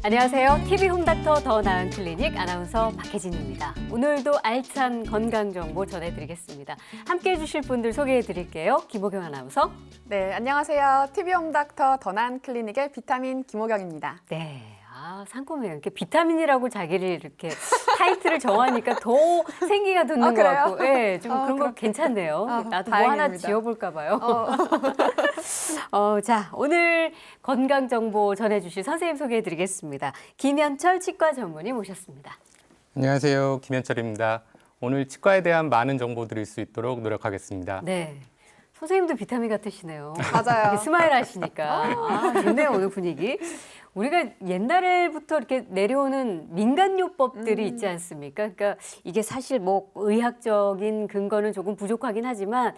안녕하세요. TV 홈닥터 더 나은 클리닉 아나운서 박혜진입니다. 오늘도 알찬 건강 정보 전해드리겠습니다. 함께해 주실 분들 소개해 드릴게요. 김호경 아나운서. 네, 안녕하세요. TV 홈닥터 더 나은 클리닉의 비타민 김호경입니다. 네. 상콤해요. 이렇게 비타민이라고 자기를 이렇게 타이틀을 정하니까 더 생기가 돋는 것 같고, 네, 좀 그런 거 괜찮네요. 나도 뭐 다행입니다. 하나 지어볼까 봐요. 자, 오늘 건강 정보 전해주실 선생님 소개해드리겠습니다. 김현철 치과 전문의 모셨습니다. 안녕하세요. 김현철입니다. 오늘 치과에 대한 많은 정보 드릴 수 있도록 노력하겠습니다. 네. 선생님도 비타민 같으시네요. 맞아요. 스마일 하시니까. 좋네요, 오늘 분위기. 우리가 옛날부터 이렇게 내려오는 민간요법들이 있지 않습니까? 그러니까 이게 사실 뭐 의학적인 근거는 조금 부족하긴 하지만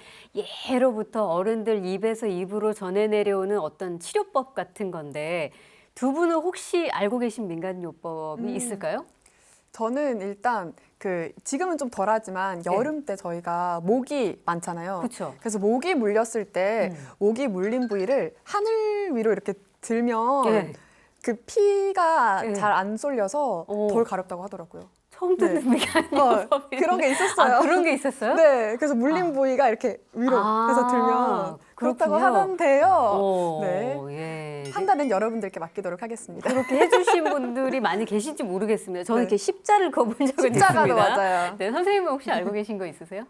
예로부터 어른들 입에서 입으로 전해 내려오는 어떤 치료법 같은 건데 두 분은 혹시 알고 계신 민간요법이 있을까요? 저는 일단 지금은 좀 덜하지만 여름 때 저희가 모기 많잖아요. 그렇죠. 그래서 모기 물렸을 때 모기 물린 부위를 하늘 위로 이렇게 들면 네. 그 피가 네. 잘 안 쏠려서 덜 가렵다고 하더라고요. 처음 듣는 네. 민간요법이 그런 게 있었어요. 그런 게 있었어요? 네, 그래서 물린 부위가 이렇게 위로 해서 들면 그렇다고 그렇군요. 하던데요. 네. 예. 판단은 여러분들께 맡기도록 하겠습니다. 그렇게 해주신 분들이 많이 계실지 모르겠습니다. 저는 네. 이렇게 십자를 거본 적은 십자가도 있습니다. 맞아요. 네, 선생님은 혹시 알고 계신 거 있으세요?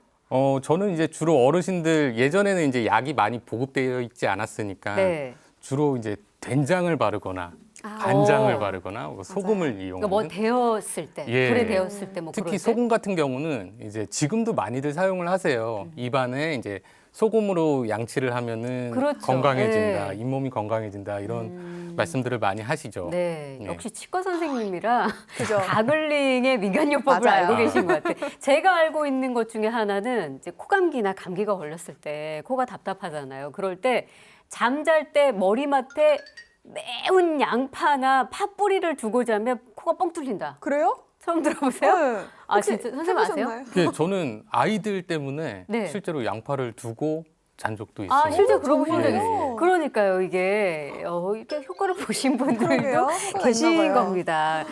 저는 이제 주로 어르신들 예전에는 이제 약이 많이 보급되어 있지 않았으니까 네. 주로 이제 된장을 바르거나 간장을 어. 바르거나 소금을 이용하는. 그러니까 뭐 데웠을 때, 예. 불에 데웠을 때, 뭐 특히 그럴 때. 소금 같은 경우는 이제 지금도 많이들 사용을 하세요. 입안에 이제 소금으로 양치를 하면은 그렇죠. 건강해진다, 네. 잇몸이 건강해진다 이런 말씀들을 많이 하시죠. 네, 네. 역시 치과 선생님이라 그죠? 가글링의 민간요법을 맞아요. 알고 계신 것 같아요. 제가 알고 있는 것 중에 하나는 이제 코감기나 감기가 걸렸을 때 코가 답답하잖아요. 그럴 때 잠잘 때 머리맡에 매운 양파나 팥뿌리를 두고 자면 코가 뻥 뚫린다. 그래요? 처음 들어보세요? 네. 혹시 진짜 선생님 아세요? 해보셨나요? 그게 저는 아이들 때문에 네. 실제로 양파를 두고 잔 적도 있어요. 실제 그러보신 적 정말요? 있어요. 그러니까요, 이게 이렇게 효과를 보신 분들도 그러게요. 효과가 계신 있나 봐요. 겁니다.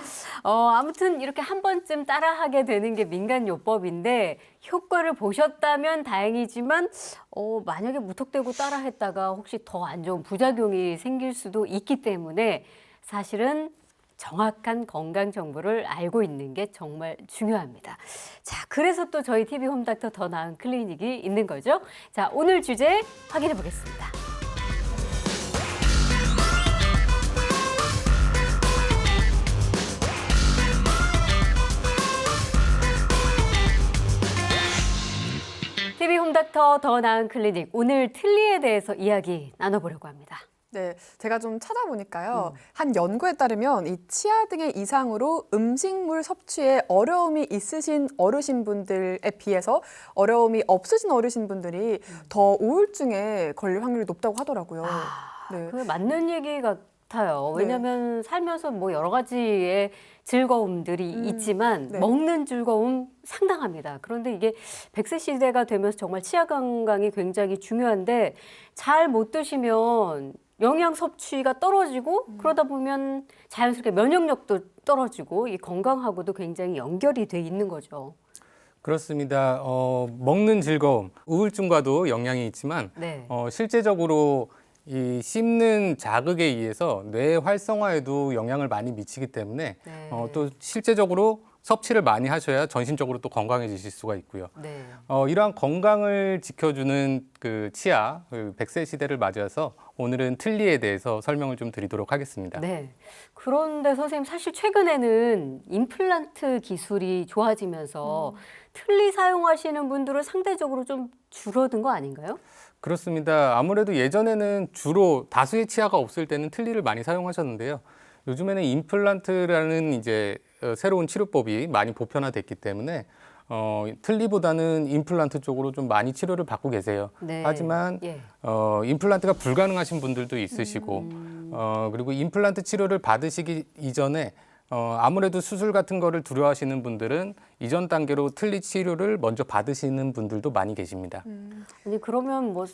아무튼 이렇게 한 번쯤 따라하게 되는 게 민간요법인데 효과를 보셨다면 다행이지만 만약에 무턱대고 따라했다가 혹시 더 안 좋은 부작용이 생길 수도 있기 때문에 사실은 정확한 건강 정보를 알고 있는 게 정말 중요합니다. 자, 그래서 또 저희 TV 홈닥터 더 나은 클리닉이 있는 거죠. 자, 오늘 주제 확인해 보겠습니다. TV 홈닥터 더 나은 클리닉, 오늘 틀니에 대해서 이야기 나눠보려고 합니다. 네, 제가 좀 찾아보니까요. 한 연구에 따르면 이 치아 등의 이상으로 음식물 섭취에 어려움이 있으신 어르신분들에 비해서 어려움이 없으신 어르신분들이 더 우울증에 걸릴 확률이 높다고 하더라고요. 네. 그게 맞는 얘기 같아요. 왜냐하면 살면서 뭐 여러 가지의 즐거움들이 있지만 네. 먹는 즐거움 상당합니다. 그런데 이게 100세 시대가 되면서 정말 치아 건강이 굉장히 중요한데 잘 못 드시면 영양 섭취가 떨어지고 그러다 보면 자연스럽게 면역력도 떨어지고 이 건강하고도 굉장히 연결이 돼 있는 거죠. 그렇습니다. 먹는 즐거움, 우울증과도 영향이 있지만 네. 실제적으로 이 씹는 자극에 의해서 뇌 활성화에도 영향을 많이 미치기 때문에 네. 또 실제적으로 섭취를 많이 하셔야 전신적으로 또 건강해지실 수가 있고요. 네. 이러한 건강을 지켜주는 그 치아, 100세 시대를 맞이해서 오늘은 틀니에 대해서 설명을 좀 드리도록 하겠습니다. 네. 그런데 선생님 사실 최근에는 임플란트 기술이 좋아지면서 틀니 사용하시는 분들은 상대적으로 좀 줄어든 거 아닌가요? 그렇습니다. 아무래도 예전에는 주로 다수의 치아가 없을 때는 틀니를 많이 사용하셨는데요. 요즘에는 임플란트라는 이제 새로운 치료법이 많이 보편화됐기 때문에 틀니보다는 임플란트 쪽으로 좀 많이 치료를 받고 계세요. 네. 하지만 예. 임플란트가 불가능하신 분들도 있으시고 그리고 임플란트 치료를 받으시기 이전에 아무래도 수술 같은 거를 두려워하시는 분들은 이전 단계로 틀니 치료를 먼저 받으시는 분들도 많이 계십니다. 아니 그러면 뭐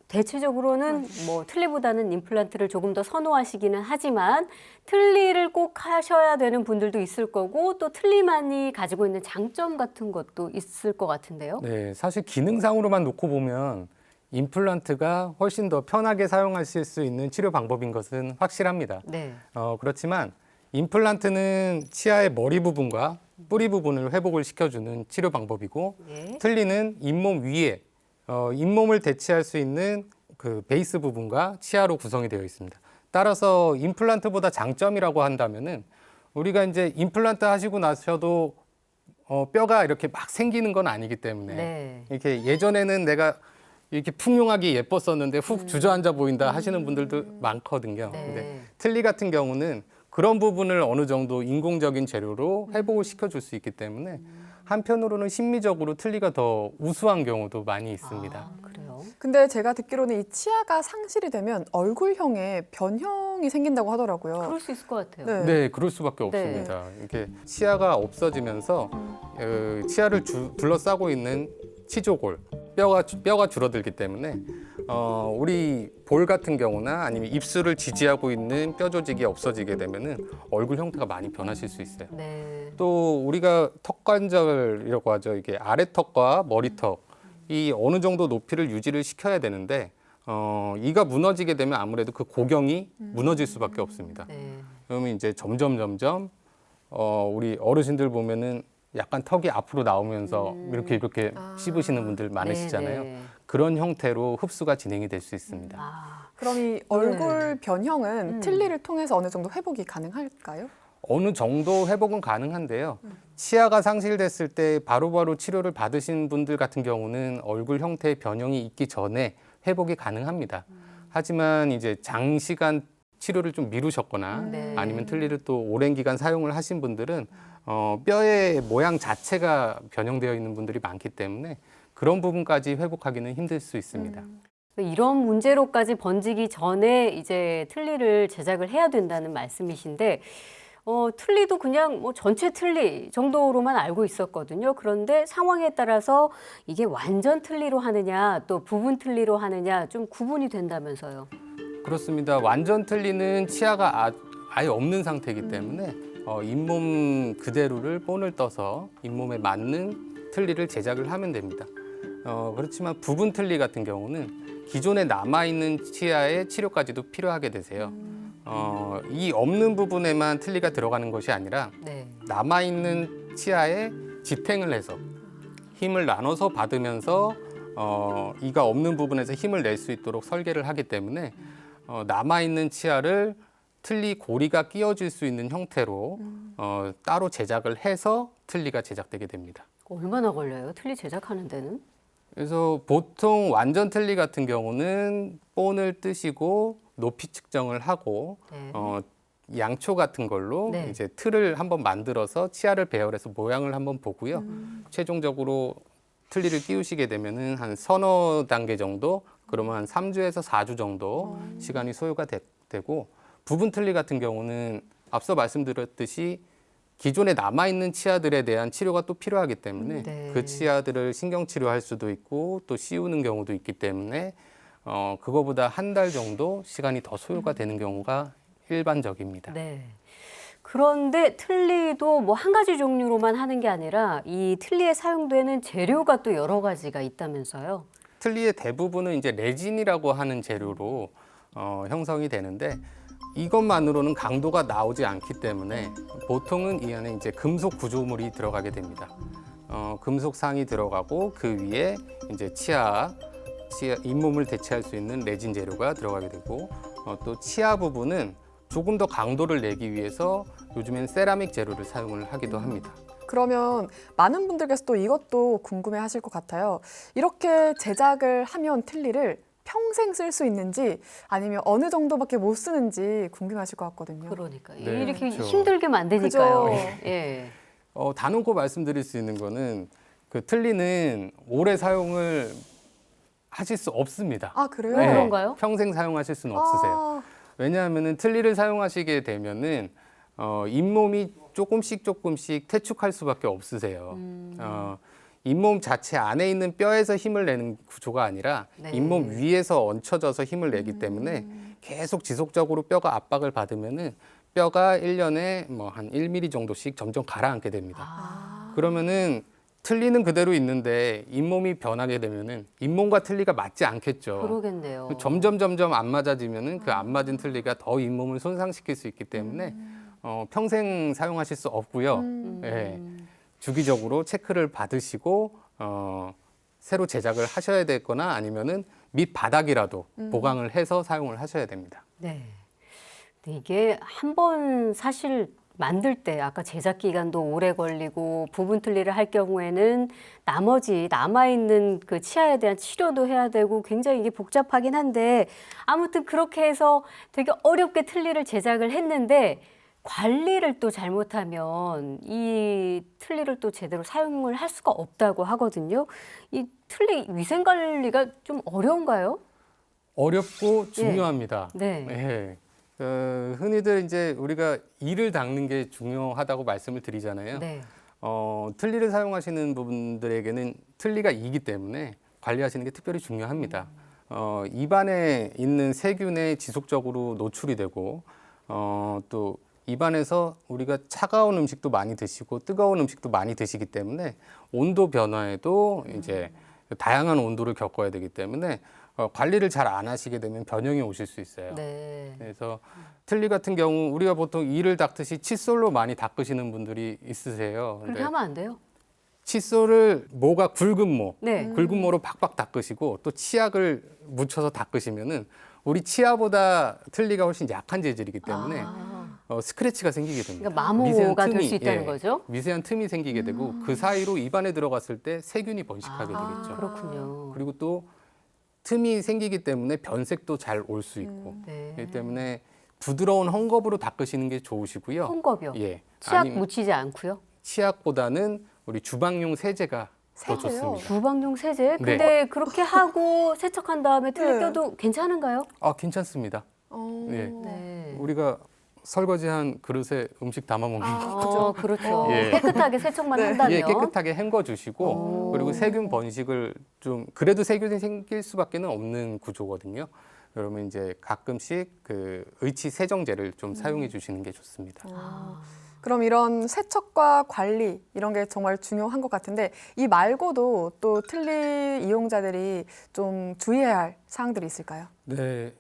대체적으로는 뭐 틀니보다는 임플란트를 조금 더 선호하시기는 하지만 틀니를 꼭 하셔야 되는 분들도 있을 거고 또 틀니만이 가지고 있는 장점 같은 것도 있을 것 같은데요. 네, 사실 기능상으로만 놓고 보면 임플란트가 훨씬 더 편하게 사용하실 수 있는 치료 방법인 것은 확실합니다. 네. 그렇지만 임플란트는 치아의 머리 부분과 뿌리 부분을 회복을 시켜주는 치료 방법이고 예. 틀니는 잇몸 위에 잇몸을 대체할 수 있는 그 베이스 부분과 치아로 구성이 되어 있습니다. 따라서 임플란트보다 장점이라고 한다면은 우리가 이제 임플란트 하시고 나셔도 뼈가 이렇게 막 생기는 건 아니기 때문에 네. 이렇게 예전에는 내가 이렇게 풍요하게 예뻤었는데 훅 주저앉아 보인다 하시는 분들도 많거든요. 네. 근데 틀니 같은 경우는 그런 부분을 어느 정도 인공적인 재료로 회복을 시켜줄 수 있기 때문에 한편으로는 심리적으로 틀니가 더 우수한 경우도 많이 있습니다. 아, 그래요. 근데 제가 듣기로는 이 치아가 상실이 되면 얼굴형에 변형이 생긴다고 하더라고요. 그럴 수 있을 것 같아요. 네. 네, 그럴 수밖에 네. 없습니다. 이렇게 치아가 없어지면서 치아를 둘러싸고 있는 치조골, 뼈가 줄어들기 때문에 우리 볼 같은 경우나 아니면 입술을 지지하고 있는 뼈 조직이 없어지게 되면은 얼굴 형태가 많이 변하실 수 있어요. 네. 또 우리가 턱관절이라고 하죠. 이게 아래턱과 머리턱 이 어느 정도 높이를 유지를 시켜야 되는데 이가 무너지게 되면 아무래도 그 고경이 무너질 수밖에 없습니다. 네. 그러면 이제 점점 우리 어르신들 보면은 약간 턱이 앞으로 나오면서 이렇게 씹으시는 분들 많으시잖아요. 네, 네. 그런 형태로 흡수가 진행이 될 수 있습니다. 아, 그럼 이 얼굴 변형은 음. 틀니를 통해서 어느 정도 회복이 가능할까요? 어느 정도 회복은 가능한데요. 치아가 상실됐을 때 바로바로 치료를 받으신 분들 같은 경우는 얼굴 형태의 변형이 있기 전에 회복이 가능합니다. 하지만 이제 장시간 치료를 좀 미루셨거나 네. 아니면 틀니를 또 오랜 기간 사용을 하신 분들은 뼈의 모양 자체가 변형되어 있는 분들이 많기 때문에 그런 부분까지 회복하기는 힘들 수 있습니다. 이런 문제로까지 번지기 전에 이제 틀니를 제작을 해야 된다는 말씀이신데 틀니도 그냥 뭐 전체 틀니 정도로만 알고 있었거든요. 그런데 상황에 따라서 이게 완전 틀니로 하느냐 또 부분 틀니로 하느냐 좀 구분이 된다면서요. 그렇습니다. 완전 틀니는 치아가 아예 없는 상태이기 때문에 잇몸 그대로를 본을 떠서 잇몸에 맞는 틀니를 제작을 하면 됩니다. 그렇지만 부분 틀니 같은 경우는 기존에 남아있는 치아의 치료까지도 필요하게 되세요. 이 없는 부분에만 틀니가 들어가는 것이 아니라 네. 남아있는 치아에 지탱을 해서 힘을 나눠서 받으면서 이가 없는 부분에서 힘을 낼 수 있도록 설계를 하기 때문에 남아있는 치아를 틀니 고리가 끼워질 수 있는 형태로 따로 제작을 해서 틀니가 제작되게 됩니다. 얼마나 걸려요? 틀니 제작하는 데는? 그래서 보통 완전 틀니 같은 경우는 본을 뜨시고 높이 측정을 하고 네. 양초 같은 걸로 네. 이제 틀을 한번 만들어서 치아를 배열해서 모양을 한번 보고요. 최종적으로 틀니를 끼우시게 되면은 한 서너 단계 정도, 그러면 한 3주에서 4주 정도 시간이 소요가 되고 부분 틀니 같은 경우는 앞서 말씀드렸듯이 기존에 남아있는 치아들에 대한 치료가 또 필요하기 때문에 네. 그 치아들을 신경치료할 수도 있고 또 씌우는 경우도 있기 때문에 그거보다 한 달 정도 시간이 더 소요가 되는 경우가 일반적입니다. 네. 그런데 틀니도 뭐 한 가지 종류로만 하는 게 아니라 이 틀니에 사용되는 재료가 또 여러 가지가 있다면서요. 틀니의 대부분은 이제 레진이라고 하는 재료로 형성이 되는데 이것만으로는 강도가 나오지 않기 때문에 보통은 이 안에 이제 금속 구조물이 들어가게 됩니다. 금속상이 들어가고 그 위에 이제 치아 잇몸을 대체할 수 있는 레진 재료가 들어가게 되고 또 치아 부분은 조금 더 강도를 내기 위해서 요즘엔 세라믹 재료를 사용을 하기도 합니다. 그러면 많은 분들께서 또 이것도 궁금해 하실 것 같아요. 이렇게 제작을 하면 틀니를 평생 쓸 수 있는지 아니면 어느 정도밖에 못 쓰는지 궁금하실 것 같거든요. 그러니까 네, 이렇게 그렇죠. 힘들게 만드니까요. 그죠. 예. 다 놓고 말씀드릴 수 있는 거는 그 틀니는 오래 사용을 하실 수 없습니다. 아, 그래요? 왜 그런가요? 평생 사용하실 수는 없으세요. 왜냐하면은 틀니를 사용하시게 되면은 잇몸이 조금씩 퇴축할 수밖에 없으세요. 잇몸 자체 안에 있는 뼈에서 힘을 내는 구조가 아니라 네. 잇몸 위에서 얹혀져서 힘을 내기 때문에 계속 지속적으로 뼈가 압박을 받으면은 뼈가 1년에 뭐 한 1mm 정도씩 점점 가라앉게 됩니다. 그러면은 틀니는 그대로 있는데 잇몸이 변하게 되면은 잇몸과 틀니가 맞지 않겠죠. 그러겠네요. 점점 안 맞아지면은 그 안 맞은 틀니가 더 잇몸을 손상시킬 수 있기 때문에 평생 사용하실 수 없고요. 예, 주기적으로 체크를 받으시고 새로 제작을 하셔야 되거나 아니면은 밑바닥이라도 보강을 해서 사용을 하셔야 됩니다. 네. 근데 이게 한 번 사실 만들 때 아까 제작 기간도 오래 걸리고 부분 틀니를 할 경우에는 나머지 남아있는 그 치아에 대한 치료도 해야 되고 굉장히 이게 복잡하긴 한데 아무튼 그렇게 해서 되게 어렵게 틀니를 제작을 했는데 관리를 또 잘못하면 이 틀니를 또 제대로 사용을 할 수가 없다고 하거든요. 이 틀니 위생 관리가 좀 어려운가요? 어렵고 중요합니다. 네. 예. 흔히들 이제 우리가 이를 닦는 게 중요하다고 말씀을 드리잖아요. 네. 틀니를 사용하시는 분들에게는 틀니가 이기 때문에 관리하시는 게 특별히 중요합니다. 입안에 있는 세균에 지속적으로 노출이 되고 또 입안에서 우리가 차가운 음식도 많이 드시고 뜨거운 음식도 많이 드시기 때문에 온도 변화에도 이제 다양한 온도를 겪어야 되기 때문에 관리를 잘 안 하시게 되면 변형이 오실 수 있어요. 네. 그래서 틀니 같은 경우 우리가 보통 이를 닦듯이 칫솔로 많이 닦으시는 분들이 있으세요. 그렇게 근데 하면 안 돼요? 칫솔을 모가 굵은 모, 네. 굵은 모로 박박 닦으시고 또 치약을 묻혀서 닦으시면은 우리 치아보다 틀니가 훨씬 약한 재질이기 때문에 스크래치가 생기게 됩니다. 그러니까 마모가 될 수 있다는 거죠? 미세한 틈이 생기게 되고 그 사이로 입안에 들어갔을 때 세균이 번식하게 되겠죠. 그렇군요. 그리고 또 틈이 생기기 때문에 변색도 잘 올 수 있고 네. 그렇기 때문에 부드러운 헝겊으로 닦으시는 게 좋으시고요. 헝겊이요? 예. 치약 아니면 묻히지 않고요? 치약보다는 우리 주방용 세제가 더 세제요? 좋습니다. 주방용 세제? 네. 근데 그렇게 하고 세척한 다음에 틀니 네. 껴도 괜찮은가요? 괜찮습니다. 네. 네. 우리가 설거지한 그릇에 음식 담아 먹는 거. 그렇죠. 예. 깨끗하게 세척만 한다면. 예, 깨끗하게 헹궈 주시고 그리고 세균 번식을 좀 그래도 세균이 생길 수밖에 없는 구조거든요. 그러면 이제 가끔씩 그 의치 세정제를 좀 사용해 주시는 게 좋습니다. 그럼 이런 세척과 관리 이런 게 정말 중요한 것 같은데 이 말고도 또 틀니 이용자들이 좀 주의해야 할 사항들이 있을까요? 네,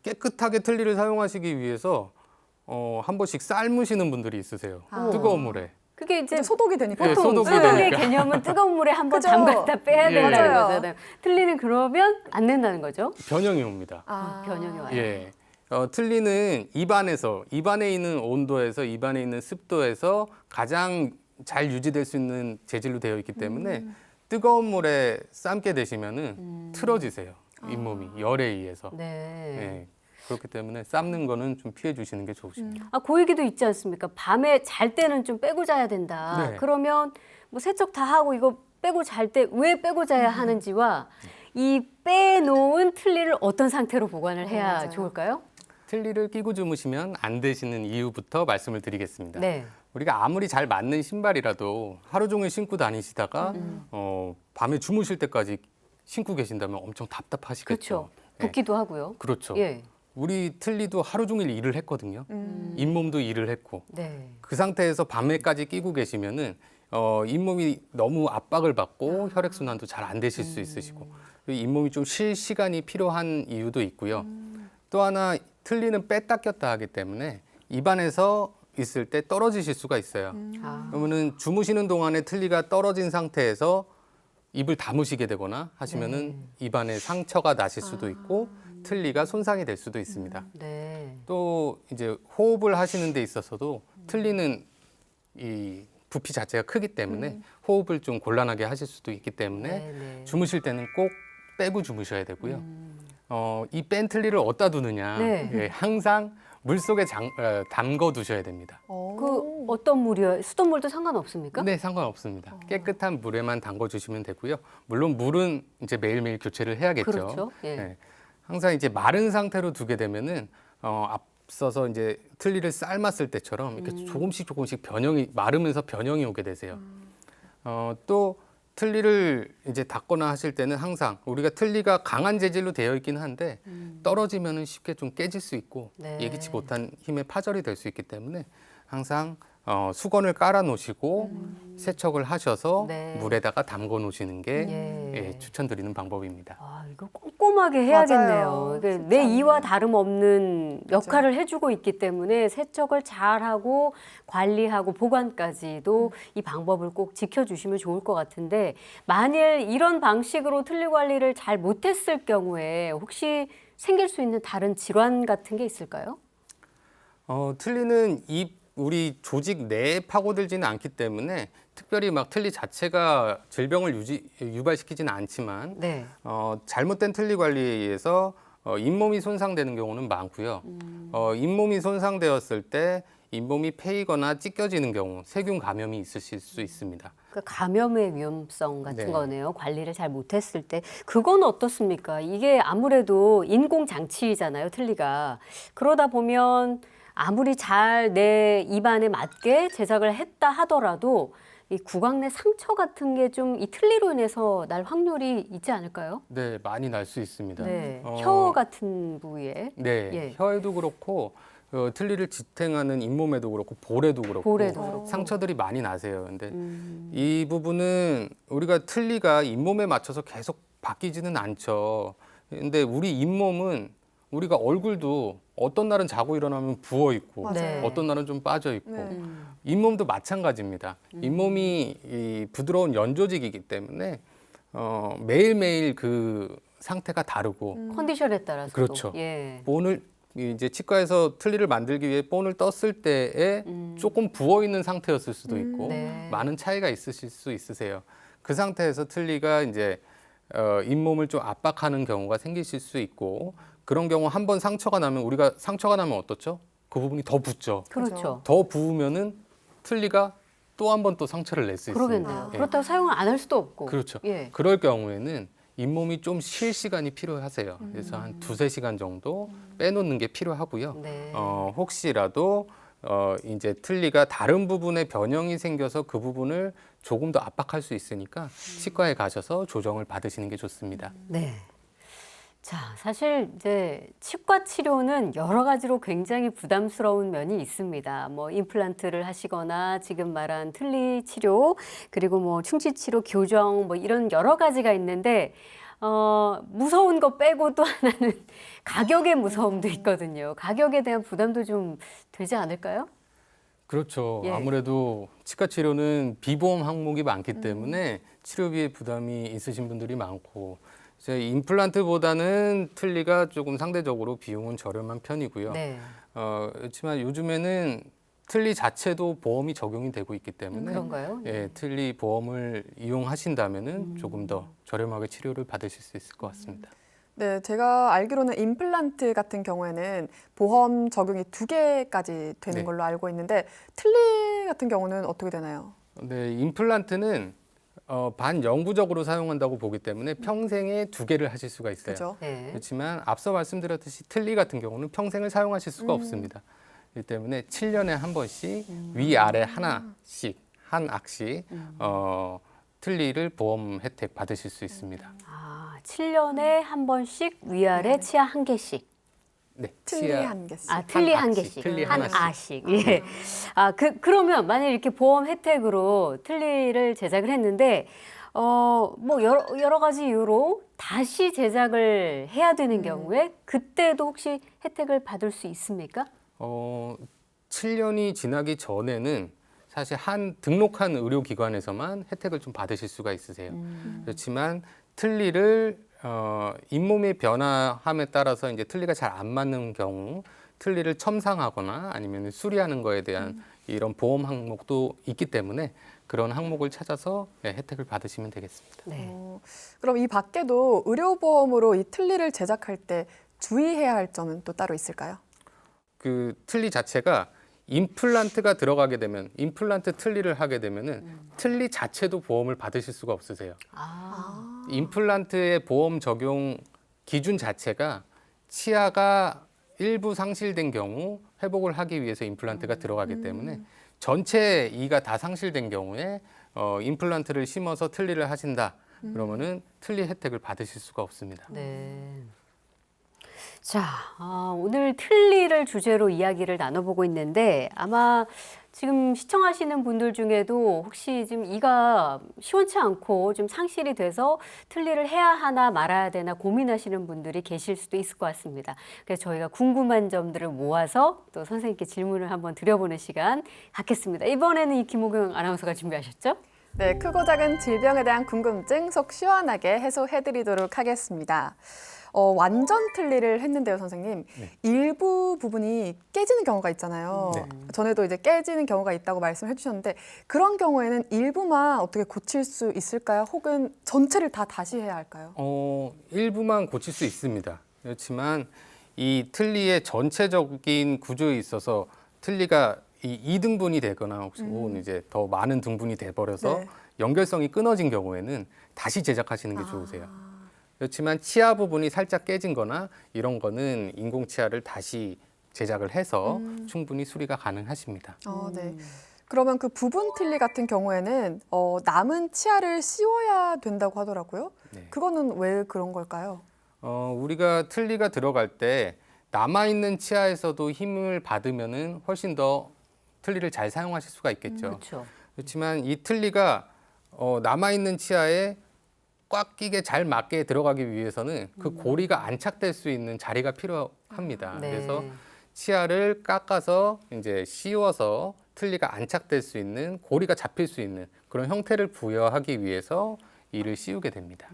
깨끗하게 틀니를 사용하시기 위해서 한 번씩 삶으시는 분들이 있으세요. 뜨거운 물에. 그게 이제 이제 소독이 되니까. 예, 보통 소독이 소독의 되니까. 개념은 뜨거운 물에 한번 그죠? 담갔다 빼야 예. 된다는 맞아요. 거잖아요. 틀니는 그러면 안 된다는 거죠? 변형이 옵니다. 변형이 와요. 예. 틀니는 입안에 있는 온도에서 입안에 있는 습도에서 가장 잘 유지될 수 있는 재질로 되어 있기 때문에 뜨거운 물에 삶게 되시면은 틀어지세요. 잇몸이 열에 의해서. 네. 예. 그렇기 때문에 삶는 거는 좀 피해 주시는 게 좋으십니다. 그 얘기도 있지 않습니까? 밤에 잘 때는 좀 빼고 자야 된다. 네. 그러면 뭐 세척 다 하고 이거 빼고 잘 때 왜 빼고 자야 하는지와 이 빼놓은 틀니를 어떤 상태로 보관을 해야 맞아요. 좋을까요? 틀니를 끼고 주무시면 안 되시는 이유부터 말씀을 드리겠습니다. 네. 우리가 아무리 잘 맞는 신발이라도 하루 종일 신고 다니시다가 밤에 주무실 때까지 신고 계신다면 엄청 답답하시겠죠. 그렇죠. 예. 붓기도 하고요. 그렇죠. 예. 우리 틀니도 하루 종일 일을 했거든요. 잇몸도 일을 했고 네. 그 상태에서 밤에까지 끼고 계시면은 잇몸이 너무 압박을 받고 혈액 순환도 잘 안 되실 수 있으시고 잇몸이 좀 쉴 시간이 필요한 이유도 있고요. 또 하나 틀니는 뺐다 꼈다 하기 때문에 입안에서 있을 때 떨어지실 수가 있어요. 그러면은 주무시는 동안에 틀니가 떨어진 상태에서 입을 다무시게 되거나 하시면은 입안에 상처가 나실 수도 있고 틀니가 손상이 될 수도 있습니다. 네. 또 이제 호흡을 하시는 데 있어서도 틀니는 이 부피 자체가 크기 때문에 호흡을 좀 곤란하게 하실 수도 있기 때문에 네. 주무실 때는 꼭 빼고 주무셔야 되고요. 이 뺀 틀니를 어디다 두느냐? 네. 예, 항상 물 속에 담궈 두셔야 됩니다. 그 어떤 물이요? 수돗물도 상관없습니까? 네, 상관없습니다. 깨끗한 물에만 담궈 주시면 되고요. 물론 물은 이제 매일매일 교체를 해야겠죠. 그렇죠. 예. 네. 항상 이제 마른 상태로 두게 되면은 앞서서 이제 틀니를 삶았을 때처럼 이렇게 조금씩 변형이 마르면서 변형이 오게 되세요. 또 틀니를 이제 닦거나 하실 때는 항상 우리가 틀니가 강한 재질로 되어 있긴 한데 떨어지면은 쉽게 좀 깨질 수 있고 네. 예기치 못한 힘에 파절이 될 수 있기 때문에 항상 수건을 깔아 놓으시고 세척을 하셔서 네. 물에다가 담궈 놓으시는 게 예. 추천드리는 방법입니다. 아, 이거 꼼꼼하게 해야겠네요. 맞아요. 이게 쉽지 내 않네. 이와 다름없는 역할을 해주고 있기 때문에 세척을 잘하고 관리하고 보관까지도 이 방법을 꼭 지켜주시면 좋을 것 같은데 만일 이런 방식으로 틀니 관리를 잘 못했을 경우에 혹시 생길 수 있는 다른 질환 같은 게 있을까요? 틀니는 우리 조직 내에 파고들지는 않기 때문에 특별히 막 틀니 자체가 질병을 유발시키지는 않지만 네. 잘못된 틀니 관리에 의해서 잇몸이 손상되는 경우는 많고요. 잇몸이 손상되었을 때 잇몸이 패이거나 찢겨지는 경우 세균 감염이 있으실 수 있습니다. 그 감염의 위험성 같은 네. 거네요. 관리를 잘 못했을 때. 그건 어떻습니까? 이게 아무래도 인공 장치잖아요, 틀니가. 그러다 보면 아무리 잘 내 입안에 맞게 제작을 했다 하더라도 이 구강 내 상처 같은 게 좀 이 틀니로 인해서 날 확률이 있지 않을까요? 네, 많이 날 수 있습니다. 네. 혀 같은 부위에. 네, 예. 혀에도 그렇고 틀니를 지탱하는 잇몸에도 그렇고 볼에도 그렇고 볼에도 그렇고. 상처들이 많이 나세요. 근데 이 부분은 우리가 틀니가 잇몸에 맞춰서 계속 바뀌지는 않죠. 근데 우리 잇몸은 우리가 얼굴도 어떤 날은 자고 일어나면 부어 있고 맞아요. 네. 어떤 날은 좀 빠져 있고 네. 잇몸도 마찬가지입니다. 잇몸이 이 부드러운 연조직이기 때문에 매일매일 그 상태가 다르고 컨디션에 따라서. 그렇죠. 예. 본을 이제 치과에서 틀니를 만들기 위해 본을 떴을 때에 조금 부어 있는 상태였을 수도 있고 네. 많은 차이가 있으실 수 있으세요. 그 상태에서 틀니가 이제 잇몸을 좀 압박하는 경우가 생기실 수 있고 그런 경우 한 번 상처가 나면 우리가 상처가 나면 어떻죠? 그 부분이 더 붓죠. 그렇죠. 더 부으면은 틀니가 또 한 번 또 상처를 낼 수 있습니다. 그러겠네요. 예. 그렇다고 사용을 안 할 수도 없고. 그렇죠. 예. 그럴 경우에는 잇몸이 좀 쉴 시간이 필요하세요. 그래서 한 2~3시간 정도 빼놓는 게 필요하고요. 네. 혹시라도 이제 틀니가 다른 부분에 변형이 생겨서 그 부분을 조금 더 압박할 수 있으니까 치과에 가셔서 조정을 받으시는 게 좋습니다. 네. 자, 사실 이제 치과 치료는 여러 가지로 굉장히 부담스러운 면이 있습니다. 뭐 임플란트를 하시거나 지금 말한 틀니 치료, 그리고 뭐 충치 치료, 교정 뭐 이런 여러 가지가 있는데 무서운 거 빼고 또 하나는 가격의 무서움도 있거든요. 가격에 대한 부담도 좀 되지 않을까요? 그렇죠. 예. 아무래도 치과 치료는 비보험 항목이 많기 때문에 치료비에 부담이 있으신 분들이 많고 이제 임플란트보다는 틀니가 조금 상대적으로 비용은 저렴한 편이고요. 네. 그렇지만 요즘에는 틀니 자체도 보험이 적용이 되고 있기 때문에 그런가요? 예, 틀니 보험을 이용하신다면은 조금 더 저렴하게 치료를 받으실 수 있을 것 같습니다. 네, 제가 알기로는 임플란트 같은 경우에는 보험 적용이 2개까지 되는 네. 걸로 알고 있는데 틀니 같은 경우는 어떻게 되나요? 네, 임플란트는 반영구적으로 사용한다고 보기 때문에 평생에 2개를 하실 수가 있어요. 그죠? 네. 그렇지만 앞서 말씀드렸듯이 틀니 같은 경우는 평생을 사용하실 수가 없습니다. 그렇기 때문에 7년에 한 번씩 위아래 하나씩 한 악씩 틀니를 보험 혜택 받으실 수 있습니다. 아, 7년에 한 번씩 위아래 치아 한 개씩. 네, 틀니 치아- 한 개씩. 아, 틀니 한 악씩, 개씩. 틀니 한 하나씩. 아씩. 예. 그러면 만약 이렇게 보험 혜택으로 틀니를 제작을 했는데 뭐 여러 가지 이유로 다시 제작을 해야 되는 경우에 그때도 혹시 혜택을 받을 수 있습니까? 7년이 지나기 전에는 사실 등록한 의료기관에서만 혜택을 좀 받으실 수가 있으세요. 그렇지만 틀니를 잇몸의 변화함에 따라서 이제 틀니가 잘 안 맞는 경우 틀니를 첨상하거나 아니면 수리하는 거에 대한 이런 보험 항목도 있기 때문에 그런 항목을 찾아서 혜택을 받으시면 되겠습니다. 네. 그럼 이 밖에도 의료보험으로 이 틀니를 제작할 때 주의해야 할 점은 또 따로 있을까요? 그 틀니 자체가 임플란트가 들어가게 되면 임플란트 틀니를 하게 되면은 틀니 자체도 보험을 받으실 수가 없으세요. 아. 임플란트의 보험 적용 기준 자체가 치아가 일부 상실된 경우 회복을 하기 위해서 임플란트가 들어가기 때문에 전체 이가 다 상실된 경우에 임플란트를 심어서 틀니를 하신다. 그러면은 틀니 혜택을 받으실 수가 없습니다. 네. 자, 오늘 틀니를 주제로 이야기를 나눠보고 있는데 아마 지금 시청하시는 분들 중에도 혹시 지금 이가 시원치 않고 좀 상실이 돼서 틀니를 해야 하나 말아야 되나 고민하시는 분들이 계실 수도 있을 것 같습니다. 그래서 저희가 궁금한 점들을 모아서 또 선생님께 질문을 한번 드려보는 시간 갖겠습니다. 이번에는 이 김호경 아나운서가 준비하셨죠? 네, 크고 작은 질병에 대한 궁금증 속 시원하게 해소해드리도록 하겠습니다. 완전 틀니를 했는데요, 선생님. 네. 일부 부분이 깨지는 경우가 있잖아요. 네. 전에도 이제 깨지는 경우가 있다고 말씀을 해주셨는데 그런 경우에는 일부만 어떻게 고칠 수 있을까요? 혹은 전체를 다 다시 해야 할까요? 일부만 고칠 수 있습니다. 그렇지만 이 틀니의 전체적인 구조에 있어서 틀니가 이 2등분이 되거나 혹은 이제 더 많은 등분이 돼버려서 네. 연결성이 끊어진 경우에는 다시 제작하시는 게 좋으세요. 그렇지만 치아 부분이 살짝 깨진 거나 이런 거는 인공 치아를 다시 제작을 해서 충분히 수리가 가능하십니다. 네. 그러면 그 부분 틀니 같은 경우에는 남은 치아를 씌워야 된다고 하더라고요. 네. 그거는 왜 그런 걸까요? 우리가 틀니가 들어갈 때 남아있는 치아에서도 힘을 받으면은 훨씬 더 틀니를 잘 사용하실 수가 있겠죠. 그렇죠. 그렇지만 이 틀니가 남아있는 치아에 꽉 끼게 잘 맞게 들어가기 위해서는 그 고리가 안착될 수 있는 자리가 필요합니다. 네. 그래서 치아를 깎아서 이제 씌워서 틀니가 안착될 수 있는 고리가 잡힐 수 있는 그런 형태를 부여하기 위해서 이를 씌우게 됩니다.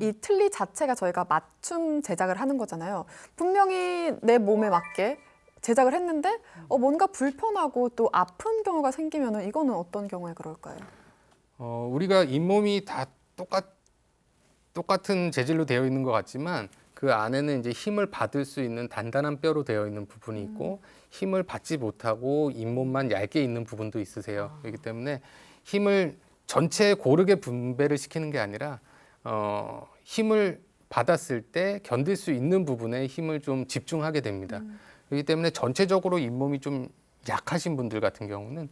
이 틀니 자체가 저희가 맞춤 제작을 하는 거잖아요. 분명히 내 몸에 맞게 제작을 했는데 뭔가 불편하고 또 아픈 경우가 생기면 이거는 어떤 경우에 그럴까요? 우리가 잇몸이 다 똑같은 재질로 되어 있는 것 같지만 그 안에는 이제 힘을 받을 수 있는 단단한 뼈로 되어 있는 부분이 있고 힘을 받지 못하고 잇몸만 얇게 있는 부분도 있으세요. 그렇기 때문에 힘을 전체에 고르게 분배를 시키는 게 아니라 힘을 받았을 때 견딜 수 있는 부분에 힘을 좀 집중하게 됩니다. 그렇기 때문에 전체적으로 잇몸이 좀 약하신 분들 같은 경우는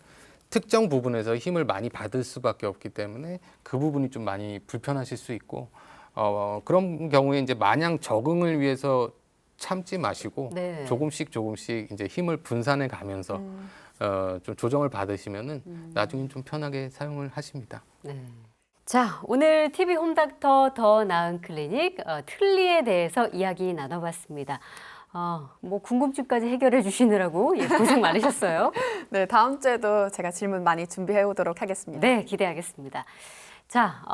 특정 부분에서 힘을 많이 받을 수밖에 없기 때문에 그 부분이 좀 많이 불편하실 수 있고 그런 경우에 이제 마냥 적응을 위해서 참지 마시고 네. 조금씩 이제 힘을 분산해 가면서 좀 조정을 받으시면은 나중엔 좀 편하게 사용을 하십니다. 네. 자, 오늘 TV 홈닥터 더 나은 클리닉 틀니에 대해서 이야기 나눠봤습니다. 뭐 궁금증까지 해결해 주시느라고 고생 많으셨어요. 네, 다음 주에도 제가 질문 많이 준비해 오도록 하겠습니다. 네, 기대하겠습니다. 자,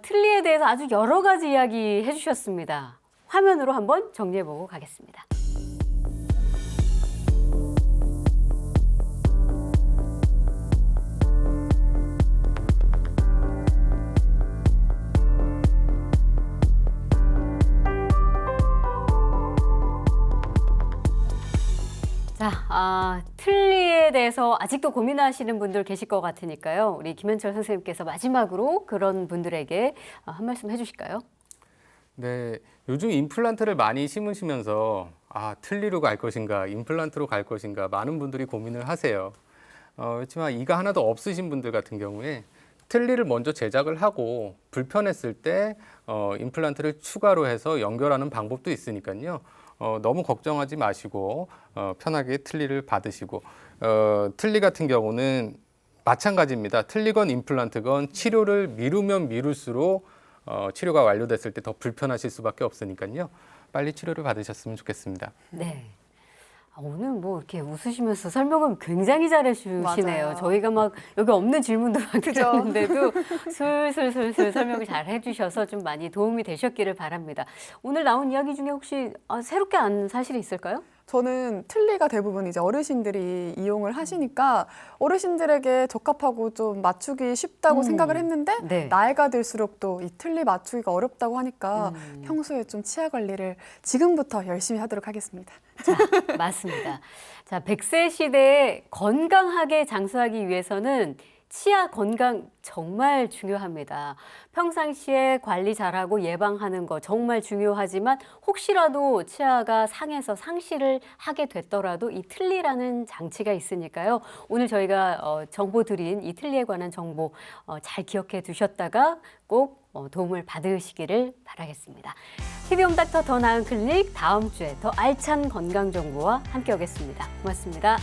틀니에 대해서 아주 여러 가지 이야기 해주셨습니다. 화면으로 한번 정리해보고 가겠습니다. 자, 틀니에 대해서 아직도 고민하시는 분들 계실 것 같으니까요. 우리 김현철 선생님께서 마지막으로 그런 분들에게 한 말씀 해주실까요? 네, 요즘 임플란트를 많이 심으시면서 틀니로 갈 것인가, 임플란트로 갈 것인가 많은 분들이 고민을 하세요. 그렇지만 이가 하나도 없으신 분들 같은 경우에 틀니를 먼저 제작을 하고 불편했을 때 임플란트를 추가로 해서 연결하는 방법도 있으니까요. 너무 걱정하지 마시고 편하게 틀니를 받으시고 틀니 같은 경우는 마찬가지입니다. 틀니건 임플란트건 치료를 미루면 미룰수록 치료가 완료됐을 때 더 불편하실 수밖에 없으니까요. 빨리 치료를 받으셨으면 좋겠습니다. 네. 오늘 뭐 이렇게 웃으시면서 설명을 굉장히 잘해주시네요. 맞아요. 저희가 막 여기 없는 질문도 막 드렸는데도 술술술술 설명을 잘 해주셔서 좀 많이 도움이 되셨기를 바랍니다. 오늘 나온 이야기 중에 혹시 새롭게 안 사실이 있을까요? 저는 틀니가 대부분 이제 어르신들이 이용을 하시니까 어르신들에게 적합하고 좀 맞추기 쉽다고 생각을 했는데 네. 나이가 들수록 또 이 틀니 맞추기가 어렵다고 하니까 평소에 좀 치아 관리를 지금부터 열심히 하도록 하겠습니다. 자, 맞습니다. 자, 100세 시대에 건강하게 장수하기 위해서는 치아 건강 정말 중요합니다. 평상시에 관리 잘하고 예방하는 거 정말 중요하지만 혹시라도 치아가 상해서 상실을 하게 됐더라도 이 틀니라는 장치가 있으니까요. 오늘 저희가 정보 드린 이 틀니에 관한 정보 잘 기억해 두셨다가 꼭 도움을 받으시기를 바라겠습니다. TV홈닥터 더 나은 클리닉 다음 주에 더 알찬 건강 정보와 함께 오겠습니다. 고맙습니다.